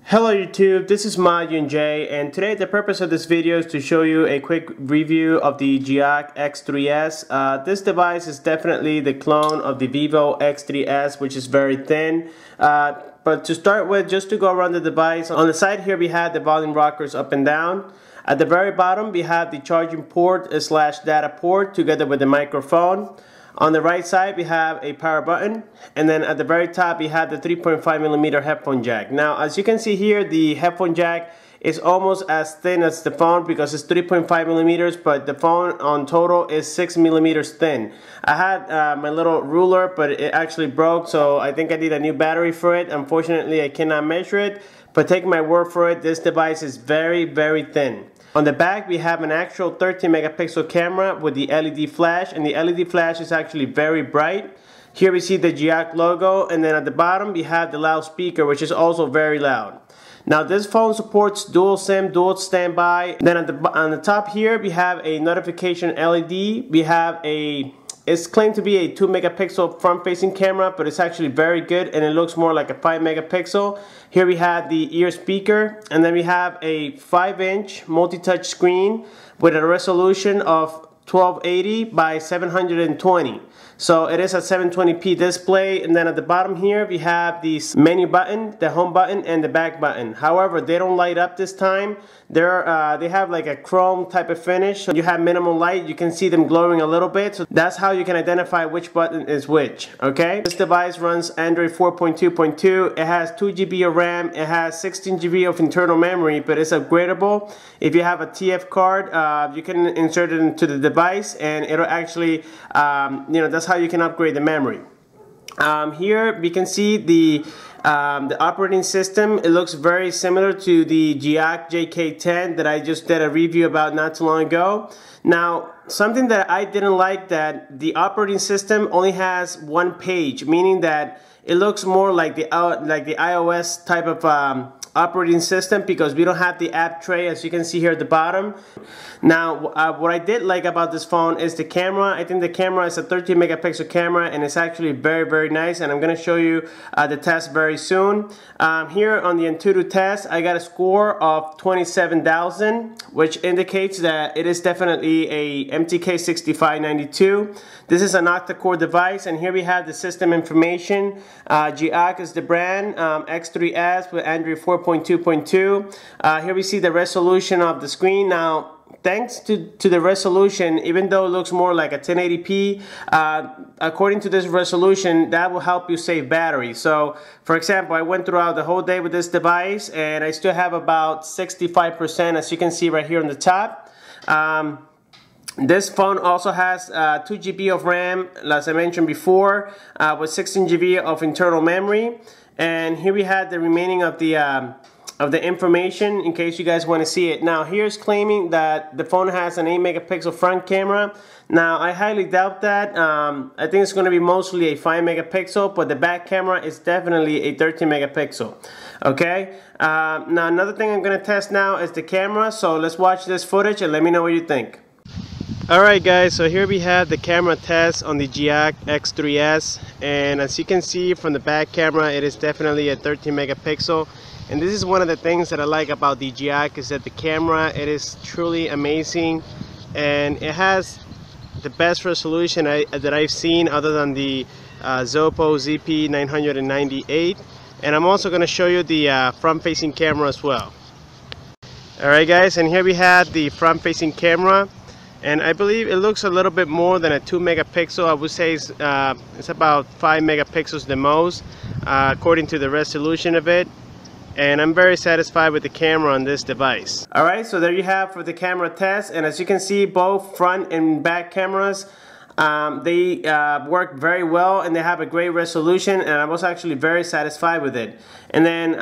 Hello YouTube, this is Jay, and today the purpose of this video is to show you a quick review of the JIAKE X3S. This device is definitely the clone of the Vivo X3S, which is very thin. But to start with, just to go around the device, on the side here we have the volume rockers up and down. At the very bottom we have the charging port / data port together with the microphone. On the right side we have a power button, and then at the very top we have the 3.5mm headphone jack. Now as you can see here, the headphone jack is almost as thin as the phone because it's 3.5mm, but the phone on total is 6mm thin. I had my little ruler, but it actually broke, so I think I need a new battery for it. Unfortunately I cannot measure it, but take my word for it, this device is very thin. On the back we have an actual 13 megapixel camera with the LED flash, and the LED flash is actually very bright. Here we see the JIAKE logo, and then at the bottom we have the loudspeaker, which is also very loud. Now this phone supports dual SIM, dual standby. Then on the top here we have a notification LED. We have it's claimed to be a 2 megapixel front facing camera, but it's actually very good and it looks more like a 5 megapixel. Here we have the ear speaker, and then we have a 5-inch multi-touch screen with a resolution of 1280 by 720. So it is a 720p display, and then at the bottom here we have the menu button, the home button, and the back button. However, they don't light up this time. They have like a chrome type of finish. So you have minimal light, you can see them glowing a little bit. So that's how you can identify which button is which, okay? This device runs Android 4.2.2. It has 2 GB of RAM, it has 16 GB of internal memory, but it's upgradable. If you have a TF card, you can insert it into the device and it'll actually, that's how you can upgrade the memory. Here we can see the operating system. It looks very similar to the JIAKE JK10 that I just did a review about not too long ago. Now, something that I didn't like, that the operating system only has one page, meaning that it looks more like the iOS type of operating system, because we don't have the app tray, as you can see here at the bottom. Now what I did like about this phone is the camera. I think the camera is a 13 megapixel camera and it's actually very nice, and I'm going to show you the test very soon. Here on the Antutu test I got a score of 27,000, which indicates that it is definitely a MTK6592. This is an octa-core device, and here we have the system information. JIAKE is the brand, X3S with Android 4.2.2. Here we see the resolution of the screen. Now, thanks to the resolution, even though it looks more like a 1080p, according to this resolution, that will help you save battery. So, for example, I went throughout the whole day with this device and I still have about 65%, as you can see right here on the top. This phone also has 2 GB of RAM, as I mentioned before, with 16 GB of internal memory. And here we have the remaining of the information in case you guys want to see it. Now here's claiming that the phone has an 8 megapixel front camera. Now I highly doubt that. I think it's going to be mostly a 5 megapixel, but the back camera is definitely a 13 megapixel. Okay, now another thing I'm going to test now is the camera, so let's watch this footage and let me know what you think. Alright guys, so here we have the camera test on the JIAKE X3S, and as you can see from the back camera, it is definitely a 13 megapixel. And this is one of the things that I like about the JIAKE, is that the camera, it is truly amazing, and it has the best resolution that I've seen other than the Zoppo ZP998. And I'm also going to show you the front-facing camera as well. Alright guys, and here we have the front-facing camera. And I believe it looks a little bit more than a 2 megapixel. I would say it's about 5 megapixels the most, according to the resolution of it. And I'm very satisfied with the camera on this device. Alright, so there you have for the camera test. And as you can see, both front and back cameras, they work very well and they have a great resolution, and I was actually very satisfied with it. And then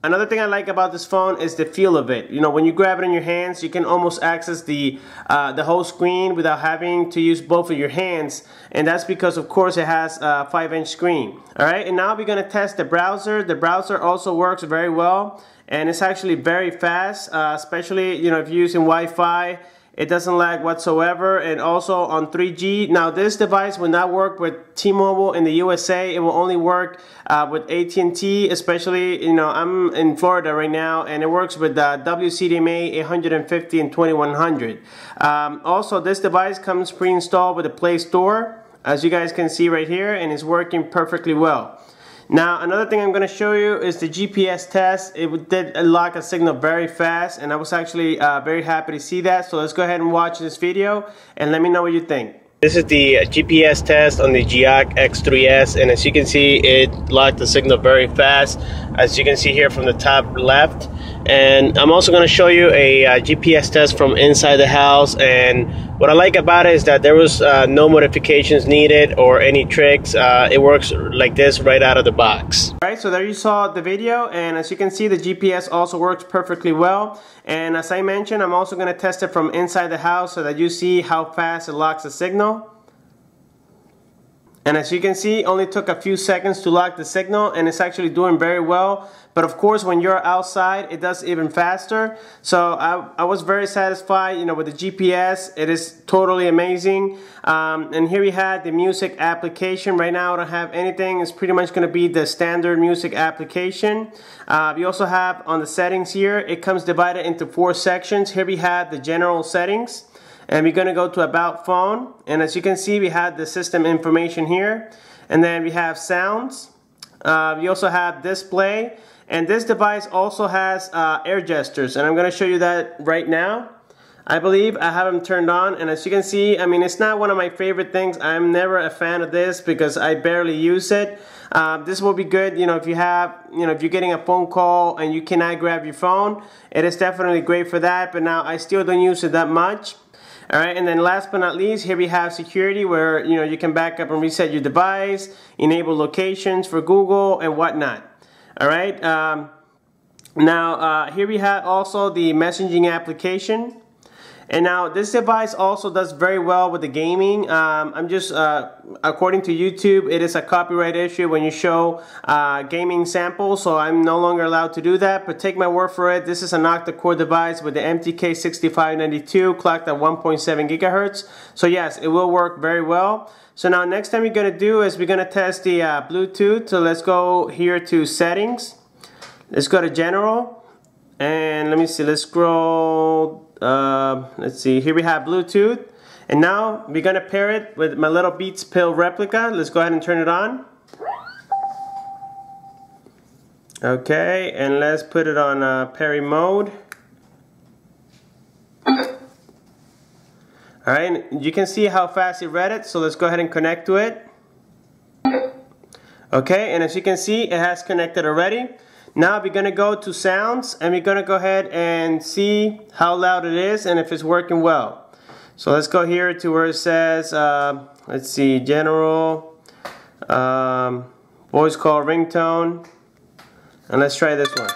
another thing I like about this phone is the feel of it. You know, when you grab it in your hands, you can almost access the whole screen without having to use both of your hands, and that's because of course it has a 5-inch screen. Alright, and now we're going to test the browser. The browser also works very well, and it's actually very fast, especially if you're using Wi-Fi. It doesn't lag whatsoever, and also on 3G. Now this device will not work with T-Mobile in the USA. It will only work with AT&T, especially, you know, I'm in Florida right now, and it works with WCDMA 850 and 2100. Also, this device comes pre-installed with the Play Store, as you guys can see right here, and it's working perfectly well. Now, another thing I'm going to show you is the GPS test. It did lock a signal very fast, and I was actually very happy to see that. So let's go ahead and watch this video and let me know what you think. This is the GPS test on the JIAKE X3S, and as you can see, it locked the signal very fast, as you can see here from the top left. And I'm also going to show you a GPS test from inside the house, and what I like about it is that there was no modifications needed or any tricks. It works like this right out of the box. Alright, so there you saw the video, and as you can see, the GPS also works perfectly well. And as I mentioned, I'm also going to test it from inside the house so that you see how fast it locks the signal. And as you can see, it only took a few seconds to lock the signal, and it's actually doing very well. But of course, when you're outside, it does even faster. So I was very satisfied, you know, with the GPS. It is totally amazing. And here we had the music application. Right now, I don't have anything. It's pretty much going to be the standard music application. We also have on the settings here, it comes divided into 4 sections. Here we have the general settings. And we're going to go to About Phone, and as you can see, we have the system information here, and then we have sounds. We also have display, and this device also has air gestures, and I'm going to show you that right now. I believe I have them turned on, and as you can see, I mean, it's not one of my favorite things. I'm never a fan of this because I barely use it. This will be good, you know, if you have, you know, if you're getting a phone call and you cannot grab your phone. It is definitely great for that, but now I still don't use it that much. Alright, and then last but not least, here we have security, where, you know, you can back up and reset your device, enable locations for Google and whatnot. Alright, now here we have also the messaging application. And now this device also does very well with the gaming. I'm just, according to YouTube, it is a copyright issue when you show gaming samples, so I'm no longer allowed to do that. But take my word for it, this is an octa-core device with the MTK6592 clocked at 1.7 gigahertz. So yes, it will work very well. So now next time we're going to do is we're going to test the Bluetooth. So let's go here to settings. Let's go to general. And let me see, let's scroll. Let's see, here we have Bluetooth, and now we're gonna pair it with my little Beats Pill replica. Let's go ahead and turn it on. Okay, and let's put it on Perry mode. Alright, you can see how fast it read it, so let's go ahead and connect to it. Okay, and as you can see, it has connected already. Now we're going to go to sounds, and we're going to go ahead and see how loud it is and if it's working well. So let's go here to where it says, let's see, general, voice call ringtone, and let's try this one.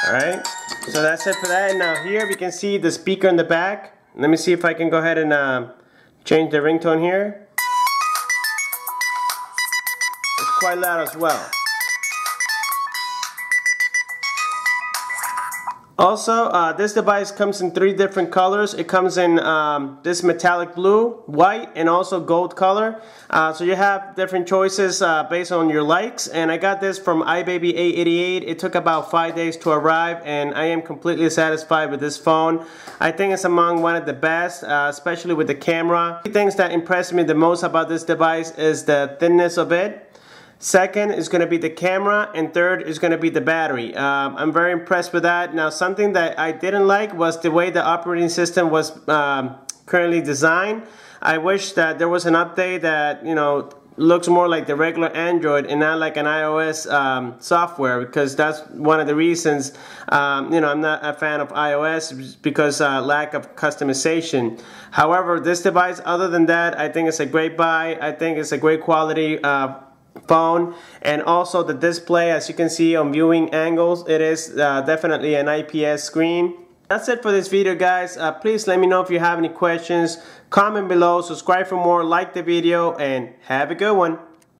Alright, so that's it for that. And now here we can see the speaker in the back. Let me see if I can go ahead and change the ringtone here. It's quite loud as well. Also, this device comes in 3 different colors. It comes in this metallic blue, white, and also gold color. So you have different choices based on your likes. And I got this from iBaby888. It took about 5 days to arrive, and I am completely satisfied with this phone. I think it's among one of the best, especially with the camera. The things that impressed me the most about this device is the thinness of it. Second is going to be the camera, and third is going to be the battery. I'm very impressed with that. Now, something that I didn't like was the way the operating system was currently designed. I wish that there was an update that, you know, looks more like the regular Android and not like an iOS software, because that's one of the reasons I'm not a fan of iOS, because lack of customization. However, this device, other than that, I think it's a great buy. I think it's a great quality phone, and also the display, as you can see on viewing angles, it is definitely an IPS screen. That's it for this video, guys. Please let me know if you have any questions. Comment below, subscribe for more, like the video, and have a good one.